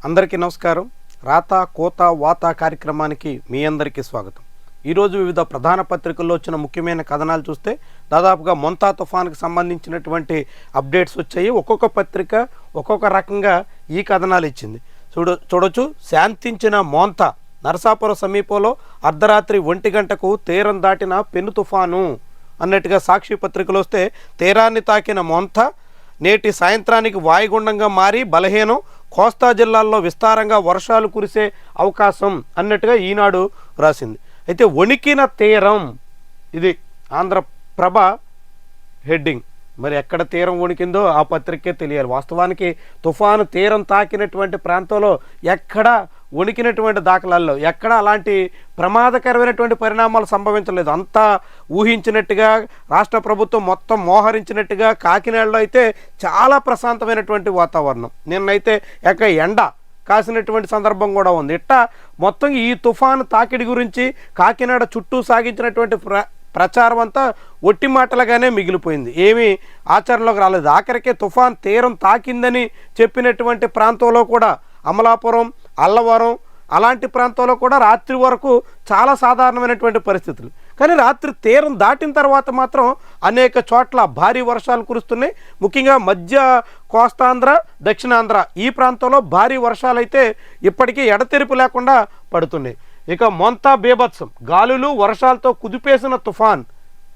అందరికీ నమస్కారం. రాత కోత వాత కార్యక్రమానికి మీ అందరికీ స్వాగతం. ఈరోజు వివిధ ప్రధాన పత్రికల్లో వచ్చిన ముఖ్యమైన కథనాలు చూస్తే దాదాపుగా మొంతా తుఫాన్కి సంబంధించినటువంటి అప్డేట్స్ వచ్చాయి. ఒక్కొక్క పత్రిక ఒక్కొక్క రకంగా ఈ కథనాలు ఇచ్చింది. చూడొచ్చు. శాంతించిన మోంతా, నరసాపురం సమీపంలో అర్ధరాత్రి 1 గంటకు తీరం దాటిన పెను తుఫాను అన్నట్టుగా సాక్షి పత్రికలు వస్తే, తీరాన్ని తాకిన మోంతా నేటి సాయంత్రానికి వాయుగుండంగా మారి బలహీనం, కోస్తా జిల్లాల్లో విస్తారంగా వర్షాలు కురిసే అవకాశం అన్నట్టుగా ఈనాడు రాసింది. అయితే వణికిన తీరం, ఇది ఆంధ్రప్రభ హెడ్డింగ్. మరి ఎక్కడ తీరం వణికిందో ఆ పత్రికే తెలియాలి. వాస్తవానికి తుఫాను తీరం తాకినటువంటి ప్రాంతంలో ఎక్కడ వణికినటువంటి దాఖలాల్లో ఎక్కడ అలాంటి ప్రమాదకరమైనటువంటి పరిణామాలు సంభవించలేదు. అంతా ఊహించినట్టుగా రాష్ట్ర ప్రభుత్వం మొత్తం మోహరించినట్టుగా కాకినాడలో అయితే చాలా ప్రశాంతమైనటువంటి వాతావరణం. నిన్నైతే ఎండ కాసినటువంటి సందర్భం కూడా ఉంది. ఇట్టా మొత్తం ఈ తుఫాను తాకిడి గురించి కాకినాడ చుట్టూ సాగించినటువంటి ప్రచారం అంతా ఒట్టి మాటలుగానే మిగిలిపోయింది. ఏమీ ఆచరణలోకి రాలేదు. ఆఖరికే తుఫాన్ తీరం తాకిందని చెప్పినటువంటి ప్రాంతంలో కూడా అమలాపురం, అల్లవరం అలాంటి ప్రాంతాల్లో కూడా రాత్రి వరకు చాలా సాధారణమైనటువంటి పరిస్థితులు. కానీ రాత్రి తీరం దాటిన తర్వాత మాత్రం అనేక చోట్ల భారీ వర్షాలు కురుస్తున్నాయి. ముఖ్యంగా మధ్య కోస్తాంధ్ర, దక్షిణాంధ్ర ఈ ప్రాంతంలో భారీ వర్షాలు అయితే ఇప్పటికీ ఎడతెరిపి లేకుండా పడుతున్నాయి. ఇక మొంతా బీభత్సం, గాలులు వర్షాలతో కుదిపేసిన తుఫాన్.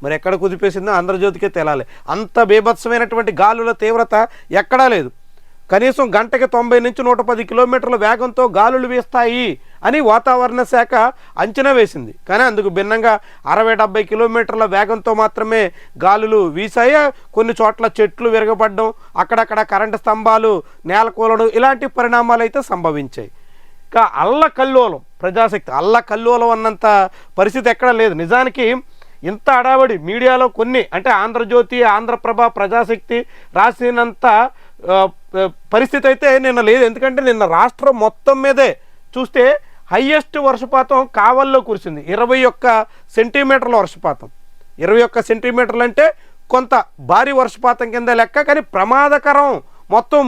మరి ఎక్కడ కుదిపేసిందో ఆంధ్రజ్యోతికే తేలాలి. అంత బీభత్సమైనటువంటి గాలుల తీవ్రత ఎక్కడా లేదు. కనీసం గంటకి 90 నుంచి 110 కిలోమీటర్ల వేగంతో గాలులు వీస్తాయి అని వాతావరణ శాఖ అంచనా వేసింది. కానీ అందుకు భిన్నంగా 60-70 కిలోమీటర్ల వేగంతో మాత్రమే గాలులు వీసాయి. కొన్ని చోట్ల చెట్లు విరగబడడం, అక్కడక్కడ కరెంటు స్తంభాలు నేలకూలడం ఇలాంటి పరిణామాలు అయితే సంభవించాయి. ఇక అల్లకల్లోలం, ప్రజాశక్తి అల్లకల్లోలం అన్నంత పరిస్థితి ఎక్కడ లేదు. నిజానికి ఇంత అడావడి మీడియాలో కొన్ని అంటే ఆంధ్రజ్యోతి, ఆంధ్రప్రభ, ప్రజాశక్తి రాసినంత పరిస్థితి అయితే నిన్న లేదు. ఎందుకంటే నిన్న రాష్ట్రం మొత్తం మీదే చూస్తే హయ్యెస్ట్ వర్షపాతం కావల్లో కురిసింది. 21 సెంటీమీటర్ల వర్షపాతం. 21 సెంటీమీటర్లు అంటే కొంత భారీ వర్షపాతం కింద లెక్క, కానీ ప్రమాదకరం మొత్తం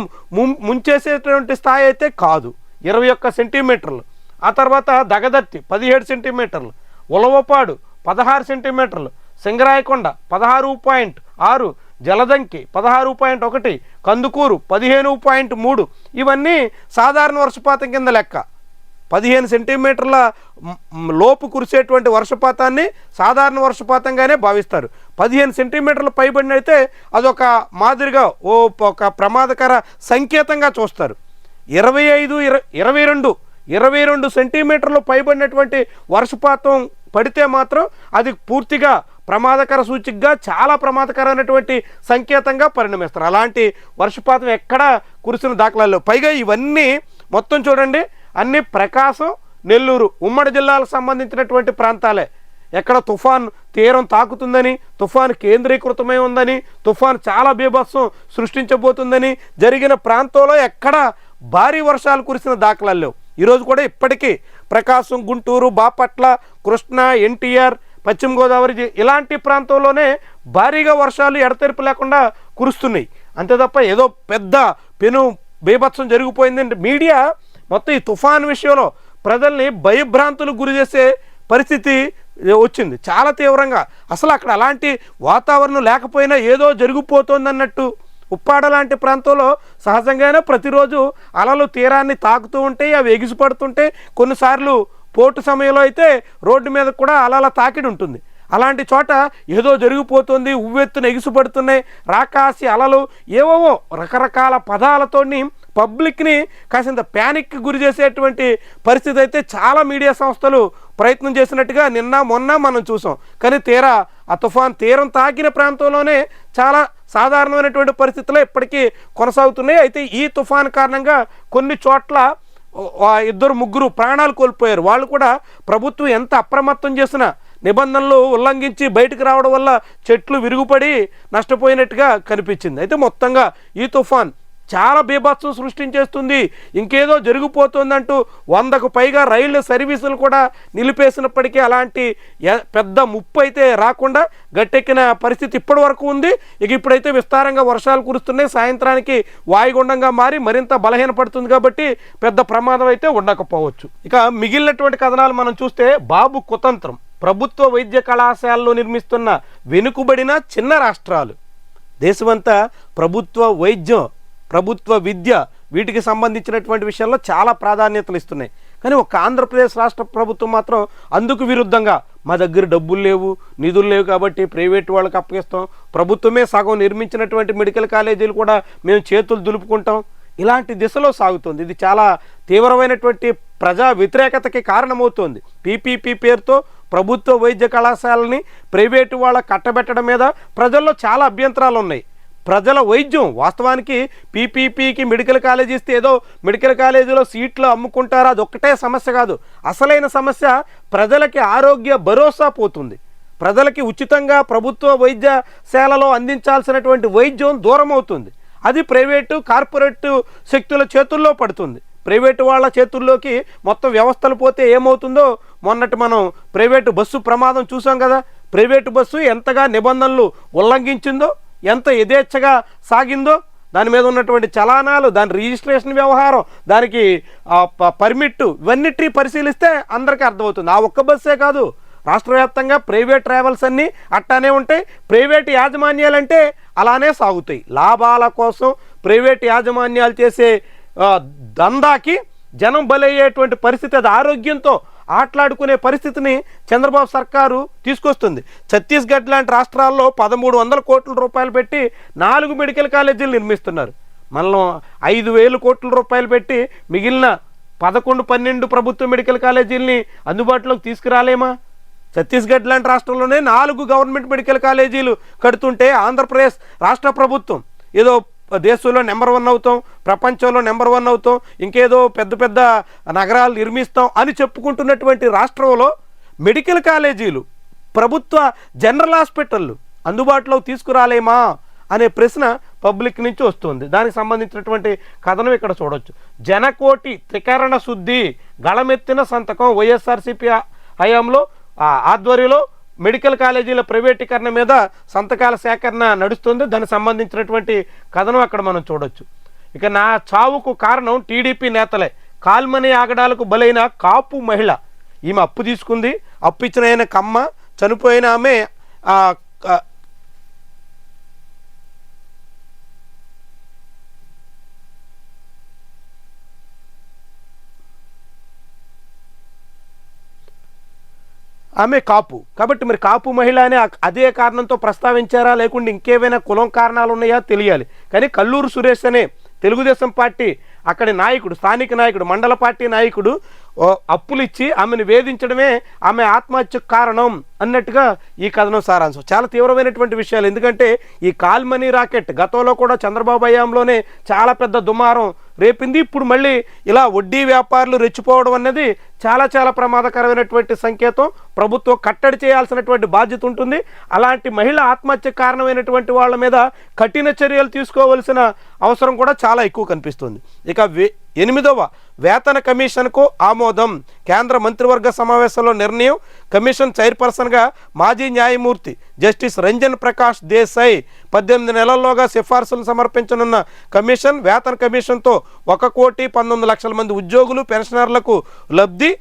ముంచేసేటువంటి స్థాయి అయితే కాదు. 21 సెంటీమీటర్లు. ఆ తర్వాత దగదర్తి 17 సెంటీమీటర్లు, ఉలవపాడు 16 సెంటీమీటర్లు, సింగరాయకొండ 16.6, జలదంకి 16.1, కందుకూరు 15.3 ఇవన్నీ సాధారణ వర్షపాతం కింద లెక్క. 15 సెంటీమీటర్ల లోపు కురిసేటువంటి వర్షపాతాన్ని సాధారణ వర్షపాతంగానే భావిస్తారు. 15 సెంటీమీటర్ల పైబడినైతే అదొక మాదిరిగా ఒక ప్రమాదకర సంకేతంగా చూస్తారు. 22 సెంటీమీటర్లు పైబడినటువంటి వర్షపాతం పడితే మాత్రం అది పూర్తిగా ప్రమాదకర సూచికగా, చాలా ప్రమాదకరమైనటువంటి సంకేతంగా పరిణమిస్తారు. అలాంటి వర్షపాతం ఎక్కడా కురిసిన దాఖలాల్లో. పైగా ఇవన్నీ మొత్తం చూడండి, అన్ని ప్రకాశం, నెల్లూరు ఉమ్మడి జిల్లాలకు సంబంధించినటువంటి ప్రాంతాలే. ఎక్కడ తుఫాన్ తీరం తాకుతుందని, తుఫాన్ కేంద్రీకృతమై ఉందని, తుఫాన్ చాలా బీభత్సం సృష్టించబోతుందని జరిగిన ప్రాంతంలో ఎక్కడ భారీ వర్షాలు కురిసిన దాఖలాల్లో. ఈరోజు కూడా ఇప్పటికీ ప్రకాశం, గుంటూరు, బాపట్ల, కృష్ణా, ఎన్టీఆర్, పశ్చిమ గోదావరి ఇలాంటి ప్రాంతంలోనే భారీగా వర్షాలు ఎడతెరిపి లేకుండా కురుస్తున్నాయి. అంతే తప్ప ఏదో పెద్ద పెను బీభత్సం జరిగిపోయిందంటే మీడియా మొత్తం ఈ తుఫాన్ విషయంలో ప్రజల్ని భయభ్రాంతులకు గురి చేసే పరిస్థితి వచ్చింది చాలా తీవ్రంగా. అసలు అక్కడ అలాంటి వాతావరణం లేకపోయినా ఏదో జరిగిపోతుందన్నట్టు. ఉప్పాడ లాంటి ప్రాంతంలో సహజంగానే ప్రతిరోజు అలలు తీరాన్ని తాకుతూ ఉంటాయి, అవి ఎగిసిపడుతుంటే కొన్నిసార్లు పోటు సమయంలో అయితే రోడ్డు మీద కూడా అలల తాకిడి ఉంటుంది. అలాంటి చోట ఏదో జరిగిపోతుంది, ఉవ్వెత్తున ఎగిసిపడుతున్నాయి, రాకాసి అలలు, ఏవో రకరకాల పదాలతోని పబ్లిక్ని కాసింత ప్యానిక్కి గురి చేసేటువంటి పరిస్థితి అయితే చాలా మీడియా సంస్థలు ప్రయత్నం చేసినట్టుగా నిన్న మొన్న మనం చూసాం. కానీ ఆ తుఫాన్ తీరం తాకిన ప్రాంతంలోనే చాలా సాధారణమైనటువంటి పరిస్థితులు ఇప్పటికీ కొనసాగుతున్నాయి. అయితే ఈ తుఫాన్ కారణంగా కొన్ని చోట్ల 2-3 ప్రాణాలు కోల్పోయారు. వాళ్ళు కూడా ప్రభుత్వం ఎంత అప్రమత్తం చేసినా నిబంధనలు ఉల్లంఘించి బయటకు రావడం వల్ల చెట్లు విరుగుపడి నష్టపోయినట్టుగా కనిపించింది. అయితే మొత్తంగా ఈ తుఫాన్ చాలా బీభత్సం సృష్టించేస్తుంది, ఇంకేదో జరిగిపోతుందంటూ 100కు పైగా రైళ్ల సర్వీసులు కూడా నిలిపేసినప్పటికీ అలాంటి పెద్ద ముప్పు అయితే రాకుండా గట్టెక్కిన పరిస్థితి ఇప్పటి వరకు ఉంది. ఇక ఇప్పుడైతే విస్తారంగా వర్షాలు కురుస్తున్నాయి, సాయంత్రానికి వాయుగుండంగా మారి మరింత బలహీనపడుతుంది కాబట్టి పెద్ద ప్రమాదం అయితే ఉండకపోవచ్చు. ఇక మిగిలినటువంటి కథనాలు మనం చూస్తే బాబు కుతంత్రం, ప్రభుత్వ వైద్య కళాశాలలో నిర్మిస్తున్న వెనుకబడిన చిన్న రాష్ట్రాలు. దేశమంతా ప్రభుత్వ వైద్యం, ప్రభుత్వ విద్య వీటికి సంబంధించినటువంటి విషయాల్లో చాలా ప్రాధాన్యతలు ఇస్తున్నాయి. కానీ ఒక ఆంధ్రప్రదేశ్ రాష్ట్ర ప్రభుత్వం మాత్రం అందుకు విరుద్ధంగా మా దగ్గర డబ్బులు లేవు, నిధులు లేవు కాబట్టి ప్రైవేట్ వాళ్ళకి అప్పగిస్తాం, ప్రభుత్వమే సగం నిర్మించినటువంటి మెడికల్ కాలేజీలు కూడా మేము చేతులు దులుపుకుంటాం, ఇలాంటి దిశలో సాగుతుంది. ఇది చాలా తీవ్రమైనటువంటి ప్రజా వ్యతిరేకతకి కారణమవుతోంది. పీపీపీ పేరుతో ప్రభుత్వ వైద్య కళాశాలని ప్రైవేటు వాళ్ళ కట్టబెట్టడం మీద ప్రజల్లో చాలా అభ్యంతరాలు ఉన్నాయి. ప్రజల వైద్యం వాస్తవానికి పీపీపీకి మెడికల్ కాలేజీ ఇస్తే ఏదో మెడికల్ కాలేజీలో సీట్లు అమ్ముకుంటారా, అది ఒక్కటే సమస్య కాదు. అసలైన సమస్య ప్రజలకి ఆరోగ్య భరోసా పోతుంది. ప్రజలకి ఉచితంగా ప్రభుత్వ వైద్యశాలలో అందించాల్సినటువంటి వైద్యం దూరం అవుతుంది. అది ప్రైవేటు కార్పొరేట్ శక్తుల చేతుల్లో పడుతుంది. ప్రైవేటు వాళ్ళ చేతుల్లోకి మొత్తం వ్యవస్థలు పోతే ఏమవుతుందో మొన్నటి మనం ప్రైవేటు బస్సు ప్రమాదం చూసాం కదా. ప్రైవేటు బస్సు ఎంతగా నిబంధనలు ఉల్లంఘించిందో, ఎంత యథేచ్ఛగా సాగిందో, దాని మీద ఉన్నటువంటి చలానాలు, దాని రిజిస్ట్రేషన్ వ్యవహారం, దానికి పర్మిట్, ఇవన్నిటినీ పరిశీలిస్తే అందరికీ అర్థమవుతుంది. ఆ ఒక్క బస్సే కాదు, రాష్ట్ర వ్యాప్తంగా ప్రైవేట్ ట్రావెల్స్ అన్నీ అట్టానే ఉంటాయి. ప్రైవేట్ యాజమాన్యాలంటే అలానే సాగుతాయి. లాభాల కోసం ప్రైవేట్ యాజమాన్యాలు చేసే దందాకి జనం బలయ్యేటువంటి పరిస్థితి, అది ఆరోగ్యంతో ఆటలాడుకునే పరిస్థితిని చంద్రబాబు సర్కారు తీసుకొస్తుంది. ఛత్తీస్గఢ్ లాంటి రాష్ట్రాల్లో 1300 కోట్ల రూపాయలు పెట్టి 4 మెడికల్ కాలేజీలు నిర్మిస్తున్నారు. మనం 5,000 కోట్ల రూపాయలు పెట్టి మిగిలిన 11-12 ప్రభుత్వ మెడికల్ కాలేజీలని అందుబాటులోకి తీసుకురాలేమా? ఛత్తీస్గఢ్ లాంటి రాష్ట్రంలోనే 4 గవర్నమెంట్ మెడికల్ కాలేజీలు కడుతుంటే ఆంధ్రప్రదేశ్ రాష్ట్ర ప్రభుత్వం ఏదో దేశంలో నెంబర్ 1 అవుతాం, ప్రపంచంలో నెంబర్ 1 అవుతాం, ఇంకేదో పెద్ద పెద్ద నగరాలు నిర్మిస్తాం అని చెప్పుకుంటున్నటువంటి రాష్ట్రంలో మెడికల్ కాలేజీలు, ప్రభుత్వ జనరల్ హాస్పిటళ్ళు అందుబాటులో తీసుకురాలేమా అనే ప్రశ్న పబ్లిక్ నుంచి వస్తుంది. దానికి సంబంధించినటువంటి కథనం ఇక్కడ చూడొచ్చు. జనకోటి త్రికరణ శుద్ధి, గళమెత్తిన సంతకం, వైఎస్ఆర్సీపీ హయాంలో ఆధ్వర్యంలో మెడికల్ కాలేజీల ప్రైవేటీకరణ మీద సంతకాల సేకరణ నడుస్తుంది. దానికి సంబంధించినటువంటి కథనం అక్కడ మనం చూడొచ్చు. ఇక నా చావుకు కారణం టీడీపీ నేతలే, కాల్మనీ ఆగడాలకు బలైన కాపు మహిళ. ఈమె అప్పు తీసుకుంది, అప్పు ఇచ్చిన ఆయన కమ్మ, చనిపోయిన ఆమె కాపు కాబట్టి మరి కాపు మహిళ అని అదే కారణంతో ప్రస్తావించారా, లేకుంటే ఇంకేమైనా కులం కారణాలు ఉన్నాయా తెలియాలి. కానీ కల్లూరు సురేష్ అనే తెలుగుదేశం పార్టీ అక్కడి నాయకుడు, స్థానిక నాయకుడు, మండల పార్టీ నాయకుడు అప్పులు ఇచ్చి ఆమెను వేధించడమే ఆమె ఆత్మహత్యకు కారణం అన్నట్టుగా ఈ కథనం సారాంశం. చాలా తీవ్రమైనటువంటి విషయాలు. ఎందుకంటే ఈ కాల్మనీ రాకెట్ గతంలో కూడా చంద్రబాబు హయాంలోనే చాలా పెద్ద దుమారం రేపింది. ఇప్పుడు మళ్ళీ ఇలా వడ్డీ వ్యాపారులు రెచ్చిపోవడం అనేది చాలా చాలా ప్రమాదకరమైనటువంటి సంకేతం. ప్రభుత్వం కట్టడి చేయాల్సినటువంటి బాధ్యత ఉంటుంది. అలాంటి మహిళ ఆత్మహత్య కారణమైనటువంటి వాళ్ళ మీద కఠిన చర్యలు తీసుకోవాల్సిన అవసరం కూడా చాలా ఎక్కువ కనిపిస్తుంది. ఇక 8వ వేతన కమిషన్కు ఆమోదం. కేంద్ర మంత్రివర్గ సమావేశంలో నిర్ణయం. కమిషన్ చైర్పర్సన్గా మాజీ న్యాయమూర్తి జస్టిస్ రంజన్ ప్రకాష్ దేశాయ్ 18 నెలల్లోగా సిఫార్సులు సమర్పించనున్న కమిషన్. వేతన కమిషన్తో 1,19,00,000 మంది ఉద్యోగులు, పెన్షనర్లకు లబ్ధి.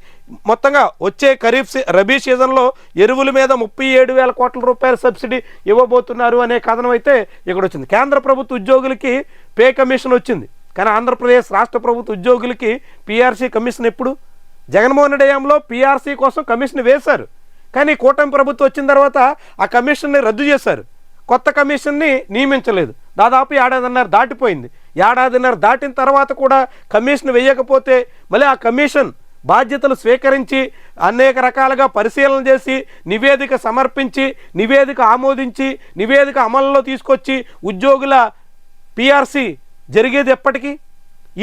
మొత్తంగా వచ్చే ఖరీఫ్ రబీ సీజన్లో ఎరువుల మీద 37,000 కోట్ల రూపాయల సబ్సిడీ ఇవ్వబోతున్నారు అనే కథనం అయితే ఇక్కడ వచ్చింది. కేంద్ర ప్రభుత్వ ఉద్యోగులకి పే కమిషన్ వచ్చింది, కానీ ఆంధ్రప్రదేశ్ రాష్ట్ర ప్రభుత్వ ఉద్యోగులకి పీఆర్సీ కమిషన్ ఎప్పుడు? జగన్మోహన్ రెడ్డి హయాంలో పీఆర్సీ కోసం కమిషన్ వేశారు, కానీ కూటమి ప్రభుత్వం వచ్చిన తర్వాత ఆ కమిషన్ని రద్దు చేశారు. కొత్త కమిషన్ని నియమించలేదు. దాదాపు 1.5 ఏళ్ళు దాటిపోయింది. 1.5 ఏళ్ళు దాటిన తర్వాత కూడా కమిషన్ వేయకపోతే మళ్ళీ ఆ కమిషన్ బాధ్యతలు స్వీకరించి అనేక రకాలుగా పరిశీలన చేసి నివేదిక సమర్పించి నివేదిక ఆమోదించి నివేదిక అమలులో తీసుకొచ్చి ఉద్యోగుల పీఆర్సీ జరిగేది ఎప్పటికీ?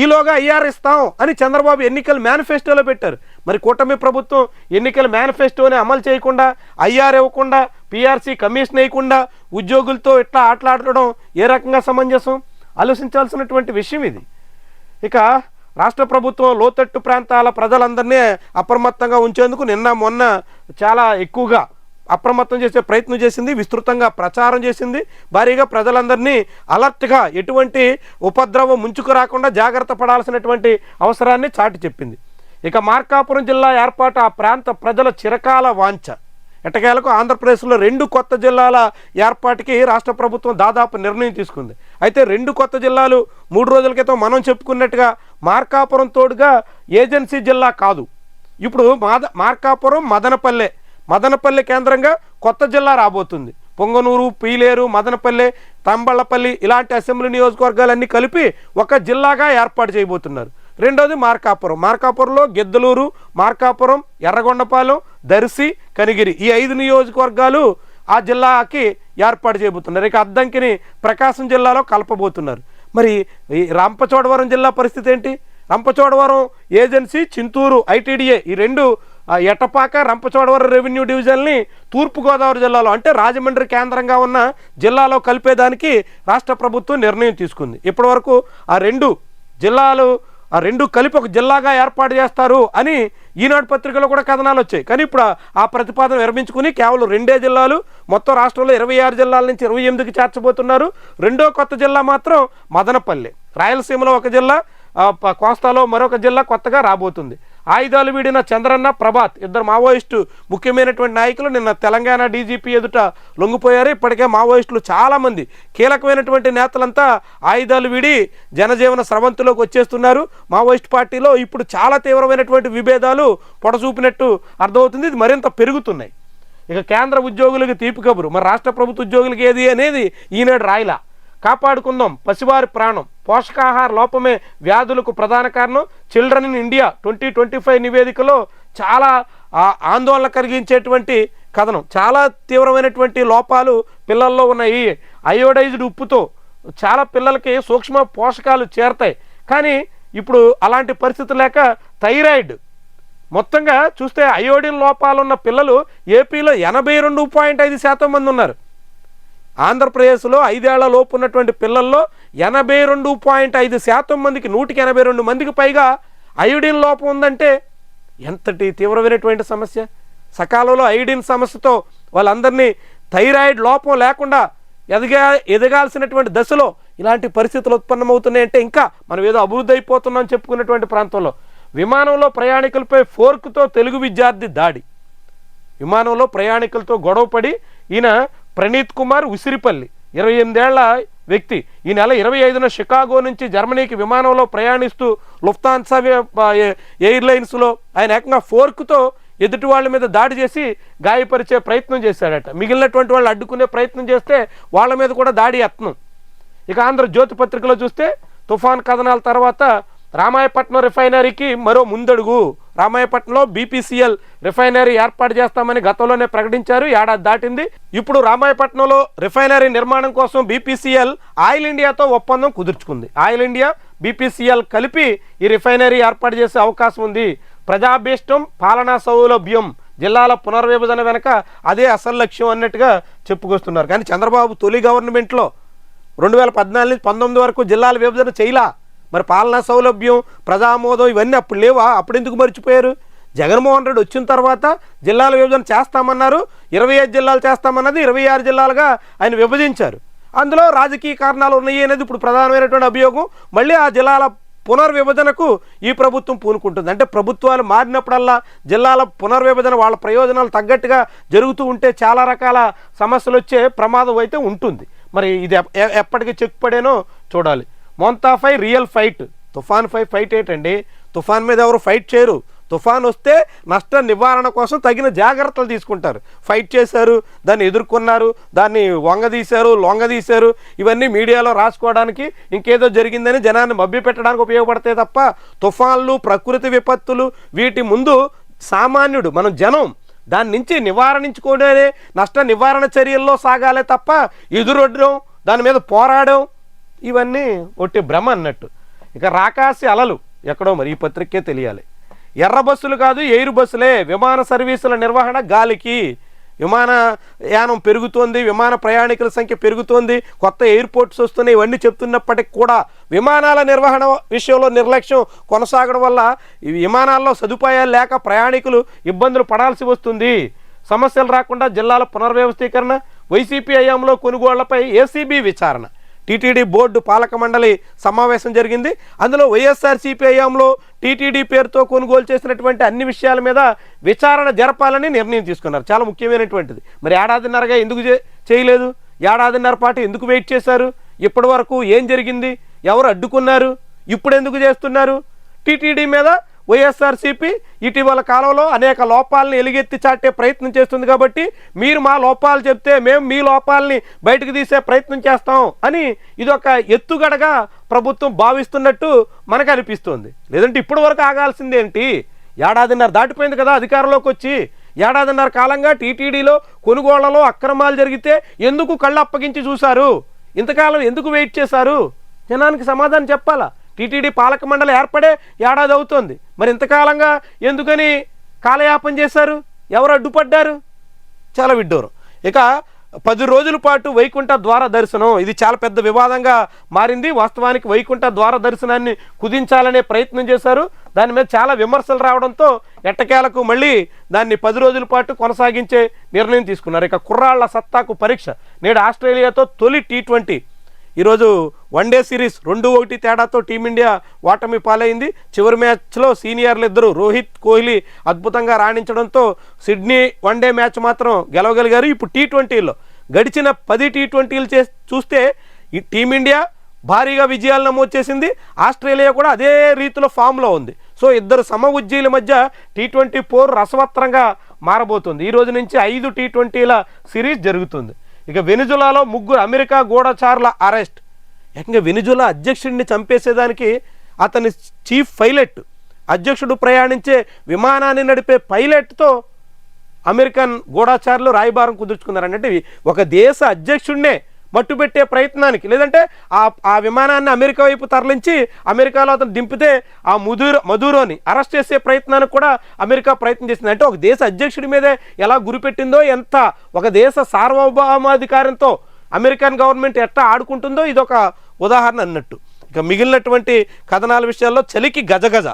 ఈలోగా ఐఆర్ ఇస్తాం అని చంద్రబాబు ఎన్నికల మేనిఫెస్టోలో పెట్టారు. మరి కూటమి ప్రభుత్వం ఎన్నికల మేనిఫెస్టోని అమలు చేయకుండా, ఐఆర్ ఇవ్వకుండా, పీఆర్సీ కమిషన్ వేయకుండా ఉద్యోగులతో ఇట్లా ఆటలాడడం ఏ రకంగా సమంజసం? ఆలోచించాల్సినటువంటి విషయం ఇది. ఇక రాష్ట్ర ప్రభుత్వం లోతట్టు ప్రాంతాల ప్రజలందరినీ అప్రమత్తంగా ఉంచేందుకు నిన్న మొన్న చాలా ఎక్కువగా అప్రమత్తం చేసే ప్రయత్నం చేసింది, విస్తృతంగా ప్రచారం చేసింది, భారీగా ప్రజలందరినీ అలర్ట్గా ఎటువంటి ఉపద్రవం ముంచుకు రాకుండా జాగ్రత్త పడాల్సినటువంటి అవసరాన్ని చాటి చెప్పింది. ఇక మార్కాపురం జిల్లా ఏర్పాటు ఆ ప్రాంత ప్రజల చిరకాల వాంఛ. ఎట్టకేలకు ఆంధ్రప్రదేశ్లో 2 కొత్త జిల్లాల ఏర్పాటుకి రాష్ట్ర ప్రభుత్వం దాదాపు నిర్ణయం తీసుకుంది. అయితే 2 కొత్త జిల్లాలు 3 రోజుల క్రితం మనం చెప్పుకున్నట్టుగా మార్కాపురం తోడుగా ఏజెన్సీ జిల్లా కాదు. ఇప్పుడు మార్కాపురం మదనపల్లె కేంద్రంగా కొత్త జిల్లా రాబోతుంది. పొంగనూరు, పీలేరు, మదనపల్లె, తంబళ్ళపల్లి ఇలాంటి అసెంబ్లీ నియోజకవర్గాలన్నీ కలిపి ఒక జిల్లాగా ఏర్పాటు చేయబోతున్నారు. రెండోది మార్కాపురంలో గిద్దలూరు, మార్కాపురం, ఎర్రగొండపాలెం, దర్శి, కనిగిరి ఈ 5 నియోజకవర్గాలు ఆ జిల్లాకి ఏర్పాటు చేయబోతున్నారు. ఇక అద్దంకిని ప్రకాశం జిల్లాలో కలపబోతున్నారు. మరి ఈ రంపచోడవరం జిల్లా పరిస్థితి ఏంటి? రంపచోడవరం ఏజెన్సీ, చింతూరు ఐటీడీఏ ఈ 2 ఎటపాక, రంపచోడవరం రెవెన్యూ డివిజన్ని తూర్పుగోదావరి జిల్లాలో అంటే రాజమండ్రి కేంద్రంగా ఉన్న జిల్లాలో కలిపేదానికి రాష్ట్ర ప్రభుత్వం నిర్ణయం తీసుకుంది. ఇప్పటి వరకు ఆ 2 జిల్లాలు కలిపి ఒక జిల్లాగా ఏర్పాటు చేస్తారు అని ఈనాడు పత్రికలో కూడా కథనాలు వచ్చాయి. కానీ ఇప్పుడు ఆ ప్రతిపాదన విరమించుకుని కేవలం 2 జిల్లాలు, మొత్తం రాష్ట్రంలో 26 జిల్లాల నుంచి 28కి చేర్చబోతున్నారు. రెండో కొత్త జిల్లా మాత్రం మదనపల్లె. రాయలసీమలో ఒక జిల్లా, కోస్తాలో మరొక జిల్లా కొత్తగా రాబోతుంది. ఆయుధాలు వీడిన చంద్రన్న, ప్రభాత్ ఇద్దరు మావోయిస్టు ముఖ్యమైనటువంటి నాయకులు నిన్న తెలంగాణ డీజీపీ ఎదుట లొంగిపోయారు. ఇప్పటికే మావోయిస్టులు చాలామంది కీలకమైనటువంటి నేతలంతా ఆయుధాలు వీడి జనజీవన స్రవంతిలోకి వచ్చేస్తున్నారు. మావోయిస్ట్ పార్టీలో ఇప్పుడు చాలా తీవ్రమైనటువంటి విభేదాలు పొడచూపినట్టు అర్థమవుతుంది. ఇది మరింత పెరుగుతున్నాయి. ఇక కేంద్ర ఉద్యోగులకి తీపి కబురు. మరి రాష్ట్ర ప్రభుత్వ ఉద్యోగులకి ఏది అనేది ఈనాడు రాయలా. కాపాడుకుందాం పసివారి ప్రాణం, పోషకాహార లోపమే వ్యాధులకు ప్రధాన కారణం. చిల్డ్రన్ ఇన్ ఇండియా 2025 నివేదికలో చాలా ఆందోళన కలిగించేటువంటి కథనం. చాలా తీవ్రమైనటువంటి లోపాలు పిల్లల్లో ఉన్నాయి. అయోడైజ్డ్ ఉప్పుతో చాలా పిల్లలకి సూక్ష్మ పోషకాలు చేరతాయి. కానీ ఇప్పుడు అలాంటి పరిస్థితి లేక థైరాయిడ్ మొత్తంగా చూస్తే అయోడిన్ లోపాలున్న పిల్లలు ఏపీలో 82.5% మంది ఉన్నారు. ఆంధ్రప్రదేశ్లో 5 ఏళ్ల లోపు ఉన్నటువంటి పిల్లల్లో 82.5% మందికి 182 మందికి పైగా అయోడిన్ లోపం ఉందంటే ఎంతటి తీవ్రమైనటువంటి సమస్య. సకాలంలో అయోడిన్ సమస్యతో వాళ్ళందరినీ థైరాయిడ్ లోపం లేకుండా ఎదగాల్సినటువంటి దశలో ఇలాంటి పరిస్థితులు ఉత్పన్నమవుతున్నాయంటే ఇంకా మనం ఏదో అభివృద్ధి అయిపోతున్నాం చెప్పుకున్నటువంటి ప్రాంతంలో విమానంలో ప్రయాణికులపై ఫోర్క్తో తెలుగు విద్యార్థి దాడి. విమానంలో ప్రయాణికులతో గొడవపడి ఈయన ప్రణీత్ కుమార్ ఉసిరిపల్లి 28 ఏళ్ల వ్యక్తి ఈ నెల 25న షికాగో నుంచి జర్మనీకి విమానంలో ప్రయాణిస్తూ లుఫ్తాన్సా ఎయిర్లైన్స్లో ఆయన ఏకంగా ఫోర్క్తో ఎదుటి వాళ్ళ మీద దాడి చేసి గాయపరిచే ప్రయత్నం చేశాడట. మిగిలినటువంటి వాళ్ళు అడ్డుకునే ప్రయత్నం చేస్తే వాళ్ళ మీద కూడా దాడి యత్నం. ఇక ఆంధ్రజ్యోతి పత్రికలో చూస్తే తుఫాన్ కథనాల తర్వాత రామాయపట్నం రిఫైనరీకి మరో ముందడుగు. రామాయపట్నంలో బీపీసీఎల్ రిఫైనరీ ఏర్పాటు చేస్తామని గతంలోనే ప్రకటించారు. ఏడాది దాటింది. ఇప్పుడు రామాయపట్నంలో రిఫైనరీ నిర్మాణం కోసం బీపీసీఎల్ ఆయిల్ ఇండియాతో ఒప్పందం కుదుర్చుకుంది. ఆయిల్ ఇండియా, బీపీసీఎల్ కలిపి ఈ రిఫైనరీ ఏర్పాటు చేసే అవకాశం ఉంది. ప్రజాభీష్టం, పాలనా సౌలభ్యం, జిల్లాల పునర్విభజన వెనక అదే అసలు లక్ష్యం అన్నట్టుగా చెప్పుకొస్తున్నారు. కానీ చంద్రబాబు తొలి గవర్నమెంట్లో 2014 నుంచి 19 వరకు జిల్లాల విభజన చేయలా. మరి పాలనా సౌలభ్యం, ప్రజామోదం ఇవన్నీ అప్పుడు లేవా? అప్పుడు ఎందుకు మర్చిపోయారు? జగన్మోహన్ రెడ్డి వచ్చిన తర్వాత జిల్లాల విభజన చేస్తామన్నారు. 25 జిల్లాలు చేస్తామన్నది 26 జిల్లాలుగా ఆయన విభజించారు. అందులో రాజకీయ కారణాలు ఉన్నాయి అనేది ఇప్పుడు ప్రధానమైనటువంటి అభియోగం. మళ్ళీ ఆ జిల్లాల పునర్విభజనకు ఈ ప్రభుత్వం పూనుకుంటుంది. అంటే ప్రభుత్వాలు మారినప్పుడల్లా జిల్లాల పునర్విభజన వాళ్ళ ప్రయోజనాలు తగ్గట్టుగా జరుగుతూ ఉంటే చాలా రకాల సమస్యలు వచ్చే ప్రమాదం అయితే ఉంటుంది. మరి ఇది ఎప్పటికీ చెక్ పడేనో చూడాలి. మొంతాపై రియల్ ఫైట్. తుఫాన్ ఫైట్ ఏంటండి? తుఫాన్ మీద ఎవరు ఫైట్ చేయరు. తుఫాన్ వస్తే నష్ట నివారణ కోసం తగిన జాగ్రత్తలు తీసుకుంటారు. ఫైట్ చేశారు, దాన్ని ఎదుర్కొన్నారు, దాన్ని లొంగదీశారు. ఇవన్నీ మీడియాలో రాసుకోవడానికి, ఇంకేదో జరిగిందని జనాన్ని మభ్యపెట్టడానికి ఉపయోగపడతాయి తప్ప తుఫాన్లు, ప్రకృతి విపత్తులు వీటి ముందు సామాన్యుడు జనం దాని నుంచి నివారించుకునే నష్ట నివారణ చర్యల్లో సాగాలే తప్ప ఎదురొడ్డం, దాని మీద పోరాడడం ఇవన్నీ ఒట్టి భ్రమ అన్నట్టు. ఇక రాకాసి అలలు ఎక్కడో మరి ఈ పత్రికే తెలియాలి. ఎర్ర బస్సులు కాదు, ఎయిర్ బస్సులే. విమాన సర్వీసుల నిర్వహణ గాలికి. విమానయానం పెరుగుతోంది, విమాన ప్రయాణికుల సంఖ్య పెరుగుతోంది, కొత్త ఎయిర్పోర్ట్స్ వస్తున్నాయి, ఇవన్నీ చెప్తున్నప్పటికీ కూడా విమానాల నిర్వహణ విషయంలో నిర్లక్ష్యం కొనసాగడం వల్ల ఈ విమానాల్లో సదుపాయాలు లేక ప్రయాణికులు ఇబ్బందులు పడాల్సి వస్తుంది. సమస్యలు రాకుండా జిల్లాల పునర్వ్యవస్థీకరణ, వైసీపీ హయాంలో కొనుగోళ్లపై ఏసీబీ విచారణ. టీటీడీ బోర్డు పాలక మండలి సమావేశం జరిగింది. అందులో వైఎస్ఆర్సీపీ హయాంలో టీటీడీ పేరుతో కొనుగోలు చేసినటువంటి అన్ని విషయాల మీద విచారణ జరపాలని నిర్ణయం తీసుకున్నారు. చాలా ముఖ్యమైనటువంటిది. మరి ఏడాదిన్నరగా ఎందుకు చేయలేదు? ఏడాదిన్నర పాటు ఎందుకు వెయిట్ చేశారు? ఇప్పటి వరకు ఏం జరిగింది? ఎవరు అడ్డుకున్నారు? ఇప్పుడు ఎందుకు చేస్తున్నారు? టీటీడీ మీద వైఎస్ఆర్సీపీ ఇటీవల కాలంలో అనేక లోపాలను ఎలుగెత్తి చాటే ప్రయత్నం చేస్తుంది కాబట్టి మీరు మా లోపాలు చెప్తే మేము మీ లోపాలని బయటకు తీసే ప్రయత్నం చేస్తాం అని ఇదొక ఎత్తుగడగా ప్రభుత్వం భావిస్తున్నట్టు మనకు అనిపిస్తుంది. లేదంటే ఇప్పటి వరకు ఆగాల్సిందేంటి? ఏడాదిన్నర దాటిపోయింది కదా అధికారంలోకి వచ్చి. ఏడాదిన్నర కాలంగా టీటీడీలో కొనుగోళ్లలో అక్రమాలు జరిగితే ఎందుకు కళ్ళు అప్పగించి చూశారు? ఇంతకాలం ఎందుకు వెయిట్ చేశారు? జనానికి సమాధానం చెప్పాలా. టీటీడీ పాలక మండలి ఏర్పడే ఏడాది అవుతోంది. మరి ఇంతకాలంగా ఎందుకని కాలయాపన చేశారు? ఎవరు అడ్డుపడ్డారు? చాలా విడ్డూరం. ఇక 10 రోజుల పాటు వైకుంఠ ద్వార దర్శనం, ఇది చాలా పెద్ద వివాదంగా మారింది. వాస్తవానికి వైకుంఠ ద్వార దర్శనాన్ని కుదించాలనే ప్రయత్నం చేశారు. దాని మీద చాలా విమర్శలు రావడంతో ఎట్టకేలకు మళ్ళీ దాన్ని 10 రోజుల పాటు కొనసాగించే నిర్ణయం తీసుకున్నారు. ఇక కుర్రాళ్ల సత్తాకు పరీక్ష. నేడు ఆస్ట్రేలియాతో తొలి T20. ఈరోజు వన్డే సిరీస్ 2-1 తేడాతో టీమిండియా ఓటమి పాలైంది. చివరి మ్యాచ్లో సీనియర్లు ఇద్దరు రోహిత్, కోహ్లీ అద్భుతంగా రాణించడంతో సిడ్నీ వన్డే మ్యాచ్ మాత్రం గెలవగలిగారు. ఇప్పుడు T20లో గడిచిన 10 T20లు చూస్తే ఈ టీమిండియా భారీగా విజయాలు నమోదు చేసింది. ఆస్ట్రేలియా కూడా అదే రీతిలో ఫామ్లో ఉంది. సో ఇద్దరు సమ ఉజ్జీల మధ్య T20 పోరు రసవత్రంగా మారబోతుంది. ఈ రోజు నుంచి 5 T20ల సిరీస్ జరుగుతుంది. ఇక వెనిజులాలో 3 అమెరికా గూఢచారుల అరెస్ట్. ఏకంగా వెనిజులా అధ్యక్షుడిని చంపేసేదానికి అతని చీఫ్ పైలట్, అధ్యక్షుడు ప్రయాణించే విమానాన్ని నడిపే పైలట్తో అమెరికన్ గూఢచారులు రాయబారం కుదుర్చుకున్నారంటే ఒక దేశ అధ్యక్షుడినే మట్టుపెట్టే ప్రయత్నానికి, లేదంటే ఆ విమానాన్ని అమెరికా వైపు తరలించి అమెరికాలో అతను దింపితే ఆ మధురోని అరెస్ట్ చేసే ప్రయత్నానికి కూడా అమెరికా ప్రయత్నం చేసింది. అంటే ఒక దేశ అధ్యక్షుడి మీదే ఎలా గురిపెట్టిందో, ఎంత ఒక దేశ సార్వభౌమాధికారంతో అమెరికన్ గవర్నమెంట్ ఎట్లా ఆడుకుంటుందో ఇదొక ఉదాహరణ అన్నట్టు. ఇక మిగిలినటువంటి కథనాల విషయాల్లో చలికి గజగజ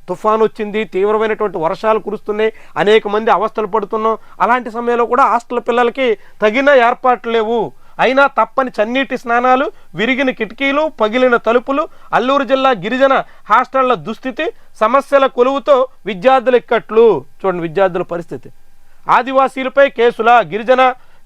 తుఫాను వచ్చింది, తీవ్రమైనటువంటి వర్షాలు కురుస్తున్నాయి, అనేక మంది అవస్థలు పడుతున్నాం. అలాంటి సమయంలో కూడా హాస్టల్ పిల్లలకి తగిన ఏర్పాట్లు లేవు. అయినా తప్పని చన్నీటి స్నానాలు, విరిగిన కిటికీలు, పగిలిన తలుపులు. అల్లూరు జిల్లా గిరిజన హాస్టళ్ల దుస్థితి, సమస్యల కొలువుతో విద్యార్థుల ఇక్కట్లు. చూడండి విద్యార్థుల పరిస్థితి. ఆదివాసీలపై కేసుల,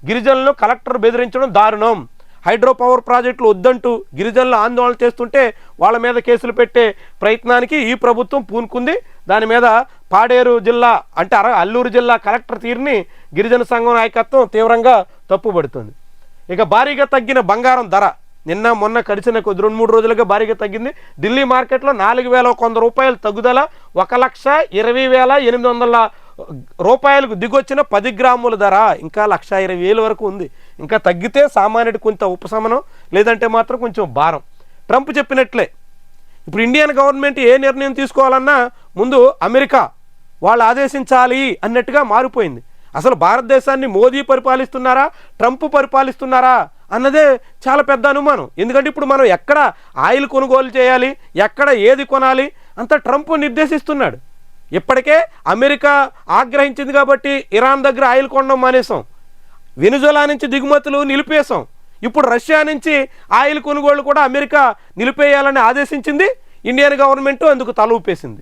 గిరిజనులను కలెక్టర్ బెదిరించడం దారుణం. హైడ్రో పవర్ ప్రాజెక్టులు వద్దంటూ గిరిజనులు ఆందోళన చేస్తుంటే వాళ్ళ మీద కేసులు పెట్టే ప్రయత్నానికి ఈ ప్రభుత్వం పూనుకుంది. దాని మీద పాడేరు జిల్లా అంటే అల్లూరు జిల్లా కలెక్టర్ తీరుని గిరిజన సంఘం నాయకత్వం తీవ్రంగా తప్పుపడుతుంది. ఇక భారీగా తగ్గిన బంగారం ధర. నిన్న మొన్న గడిచిన 2-3 రోజులుగా భారీగా తగ్గింది. ఢిల్లీ మార్కెట్లో 4,100 రూపాయలు తగ్గుదల, 1,20,800 రూపాయలకు దిగొచ్చిన 10 గ్రాముల ధర ఇంకా 1,20,000 వరకు ఉంది. ఇంకా తగ్గితే సామాన్యుడికి కొంత ఉపశమనం, లేదంటే మాత్రం కొంచెం భారం. ట్రంప్ చెప్పినట్లే ఇప్పుడు ఇండియన్ గవర్నమెంట్ ఏ నిర్ణయం తీసుకోవాలన్నా ముందు అమెరికా వాళ్ళు ఆదేశించాలి అన్నట్టుగా మారిపోయింది. అసలు భారతదేశాన్ని మోదీ పరిపాలిస్తున్నారా, ట్రంప్ పరిపాలిస్తున్నారా అన్నదే చాలా పెద్ద అనుమానం. ఎందుకంటే ఇప్పుడు మనం ఎక్కడ ఆయిల్ కొనుగోలు చేయాలి, ఎక్కడ ఏది కొనాలి అంతా ట్రంప్ నిర్దేశిస్తున్నాడు. ఇప్పటికే అమెరికా ఆగ్రహించింది కాబట్టి ఇరాన్ దగ్గర ఆయిల్ కొనడం మానేసాం, వెనిజులా నుంచి దిగుమతులు నిలిపేశాం. ఇప్పుడు రష్యా నుంచి ఆయిల్ కొనుగోళ్లు కూడా అమెరికా నిలిపేయాలని ఆదేశించింది. ఇండియన్ గవర్నమెంట్ అందుకు తల ఊపేసింది.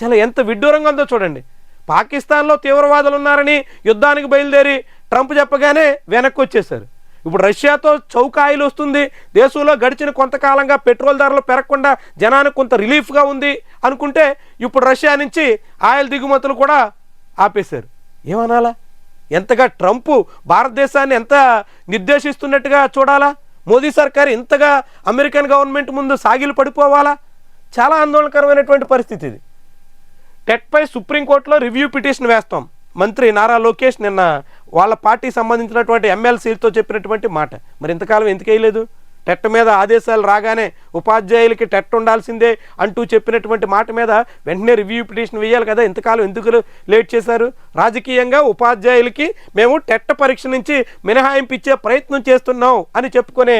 చాలా ఎంత విడ్డూరంగా ఉందో చూడండి. పాకిస్తాన్లో తీవ్రవాదులు ఉన్నారని యుద్ధానికి బయలుదేరి ట్రంప్ చెప్పగానే వెనక్కి వచ్చేశారు. ఇప్పుడు రష్యాతో చౌక ఆయిల్ వస్తుంది, దేశంలో గడిచిన కొంతకాలంగా పెట్రోల్ ధరలు పెరగకుండా జనానికి కొంత రిలీఫ్గా ఉంది అనుకుంటే ఇప్పుడు రష్యా నుంచి ఆయిల్ దిగుమతులు కూడా ఆపేశారు. ఏమనాలా? ఎంతగా ట్రంప్ భారతదేశాన్ని ఎంత నిర్దేశిస్తున్నట్టుగా చూడాలా? మోదీ సర్కారు ఇంతగా అమెరికన్ గవర్నమెంట్ ముందు సాగిలు పడిపోవాలా? చాలా ఆందోళనకరమైనటువంటి పరిస్థితి ఇది. టెట్పై సుప్రీంకోర్టులో రివ్యూ పిటిషన్ వేస్తాం. మంత్రి నారా లోకేష్ నిన్న వాళ్ళ పార్టీకి సంబంధించినటువంటి ఎమ్మెల్సీలతో చెప్పినటువంటి మాట. మరి ఇంతకాలం ఎందుకు వేయలేదు? టెట్ మీద ఆదేశాలు రాగానే ఉపాధ్యాయులకి టెట్ ఉండాల్సిందే అంటూ చెప్పినటువంటి మాట మీద వెంటనే రివ్యూ పిటిషన్ వేయాలి కదా. ఇంతకాలం ఎందుకు లేట్ చేశారు? రాజకీయంగా ఉపాధ్యాయులకి మేము టెట్ పరీక్ష నుంచి మినహాయింపు ఇచ్చే ప్రయత్నం చేస్తున్నాం అని చెప్పుకునే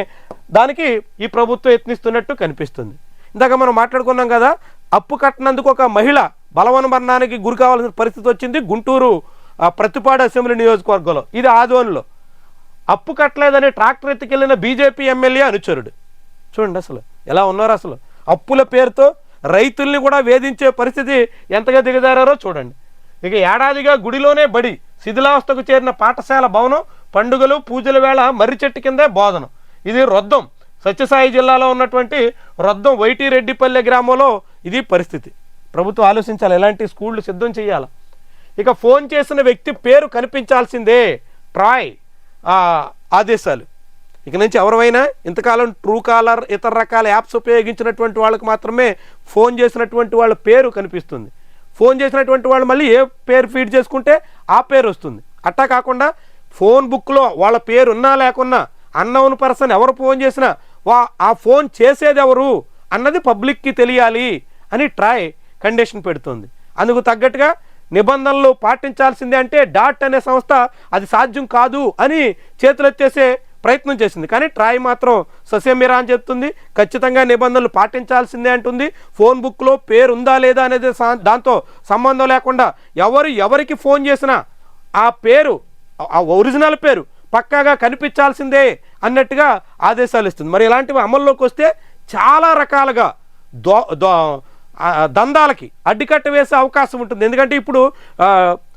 దానికి ఈ ప్రభుత్వం యత్నిస్తున్నట్టు కనిపిస్తుంది. ఇందాక మనం మాట్లాడుకున్నాం కదా, అప్పు కట్టినందుకు ఒక మహిళ బలవన్మరణానికి గురి కావాల్సిన పరిస్థితి వచ్చింది గుంటూరు ప్రతిపాడు అసెంబ్లీ నియోజకవర్గంలో. ఇది ఆదోన్లో అప్పు కట్టలేదని ట్రాక్టర్ ఎత్తుకెళ్లిన బీజేపీ ఎమ్మెల్యే అనుచరుడు. చూడండి అసలు ఎలా ఉన్నారు. అసలు అప్పుల పేరుతో రైతుల్ని కూడా వేధించే పరిస్థితి ఎంతగా దిగజారారో చూడండి. ఇక ఏడాదిగా గుడిలోనే బడి, శిథిలావస్థకు చేరిన పాఠశాల భవనం, పండుగలు పూజల వేళ మర్రి చెట్టు కిందే బోధనం. ఇది రొద్దం, సత్యసాయి జిల్లాలో ఉన్నటువంటి రొద్దం వైటిరెడ్డిపల్లె గ్రామంలో ఇది పరిస్థితి. ప్రభుత్వం ఆలోచించాలి, ఎలాంటి స్కూళ్ళు సిద్ధం చేయాలి. ఇక ఫోన్ చేసిన వ్యక్తి పేరు కనిపించాల్సిందే, ట్రాయ్ ఆదేశాలు. ఇక నుంచి ఎవరైనా ఇంతకాలం ట్రూ కాలర్ ఇతర రకాల యాప్స్ ఉపయోగించినటువంటి వాళ్ళకి మాత్రమే ఫోన్ చేసినటువంటి వాళ్ళ పేరు కనిపిస్తుంది. ఫోన్ చేసినటువంటి వాళ్ళు మళ్ళీ ఏ పేరు ఫీడ్ చేసుకుంటే ఆ పేరు వస్తుంది. అట్టా కాకుండా ఫోన్ బుక్లో వాళ్ళ పేరు ఉన్నా లేకున్నా అన్నోన్ పర్సన్ ఎవరు ఫోన్ చేసినా ఆ ఫోన్ చేసేది ఎవరు అన్నది పబ్లిక్కి తెలియాలి అని ట్రాయ్ కండిషన్ పెడుతుంది. అందుకు తగ్గట్టుగా నిబంధనలు పాటించాల్సిందే అంటే డాట్ అనే సంస్థ అది సాధ్యం కాదు అని చేతులెత్తేసే ప్రయత్నం చేసింది. కానీ ట్రాయ్ మాత్రం ససేమిరా అని చెప్తుంది, ఖచ్చితంగా నిబంధనలు పాటించాల్సిందే అంటుంది. ఫోన్ బుక్లో పేరు ఉందా లేదా అనేది దాంతో సంబంధం లేకుండా ఎవరికి ఫోన్ చేసినా ఆ పేరు, ఆ ఒరిజినల్ పేరు పక్కాగా కనిపించాల్సిందే అన్నట్టుగా ఆదేశాలు ఇస్తుంది. మరి ఇలాంటివి అమల్లోకి వస్తే చాలా రకాలుగా దందాలకి అడ్డుకట్ట వేసే అవకాశం ఉంటుంది. ఎందుకంటే ఇప్పుడు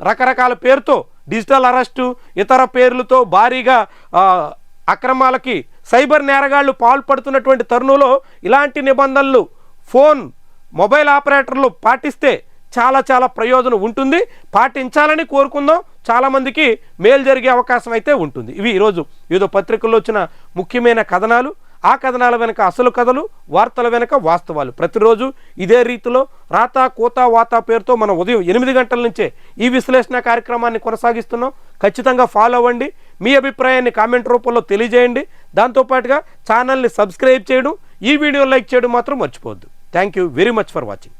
రకరకాల పేరుతో డిజిటల్ అరెస్టు, ఇతర పేర్లతో భారీగా అక్రమాలకి సైబర్ నేరగాళ్లు పాల్పడుతున్నటువంటి తరుణంలో ఇలాంటి నిబంధనలు మొబైల్ ఆపరేటర్లు పాటిస్తే చాలా చాలా ప్రయోజనం ఉంటుంది. పాటించాలని కోరుకుందాం. చాలామందికి మేలు జరిగే అవకాశం అయితే ఉంటుంది. ఇవి ఈరోజు వివిధ పత్రికల్లో వచ్చిన ముఖ్యమైన కథనాలు. ఆ కథనాల వెనక అసలు కథలు, వార్తల వెనక వాస్తవాలు. ప్రతిరోజు ఇదే రీతిలో రాతా కోతా వాతా పేరుతో మనం ఉదయం 8 గంటల నుంచే ఈ విశ్లేషణ కార్యక్రమాన్ని కొనసాగిస్తున్నాం. ఖచ్చితంగా ఫాలో అవ్వండి. మీ అభిప్రాయాన్ని కామెంట్ రూపంలో తెలియజేయండి. దాంతోపాటుగా ఛానల్ని సబ్స్క్రైబ్ చేయడం, ఈ వీడియో లైక్ చేయడం మాత్రం మర్చిపోవద్దు. Thank you very much for watching.